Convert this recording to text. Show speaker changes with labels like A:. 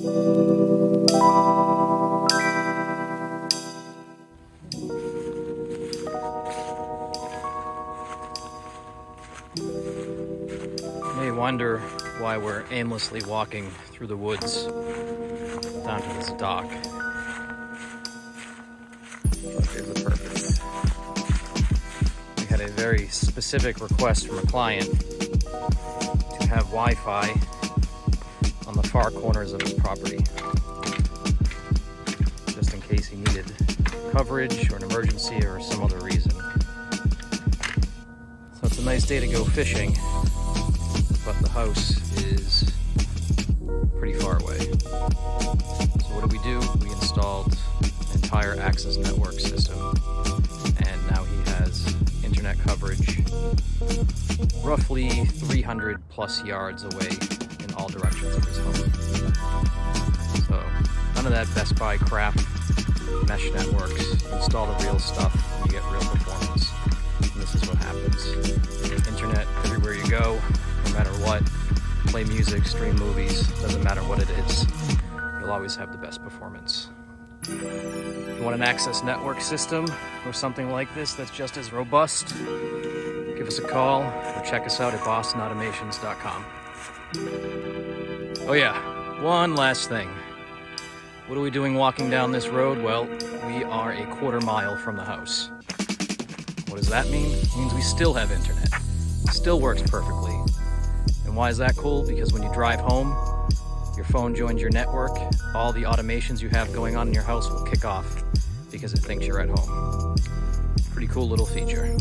A: You may wonder why we're aimlessly walking through the woods down to this dock. Here's the purpose. We had a very specific request from a client to have Wi-Fi on the far corners of his property, just in case he needed coverage or an emergency or some other reason. So it's a nice day to go fishing, but the house is pretty far away. So what do? We installed an entire access network system, and now he has internet coverage roughly 300 plus yards away in all directions of his home. So none of that Best Buy crap, mesh networks. Install the real stuff and you get real performance. And this is what happens. Internet everywhere you go, no matter what. Play music, stream movies, doesn't matter what it is. You'll always have the best performance. If you want an access network system or something like this that's just as robust, give us a call or check us out at bostonautomations.com. Oh yeah, one last thing. What are we doing walking down this road? Well, we are a quarter mile from the house. What does that mean? It means we still have internet. It still works perfectly. And why is that cool? Because when you drive home, your phone joins your network, all the automations you have going on in your house will kick off because it thinks you're at home. Pretty cool little feature.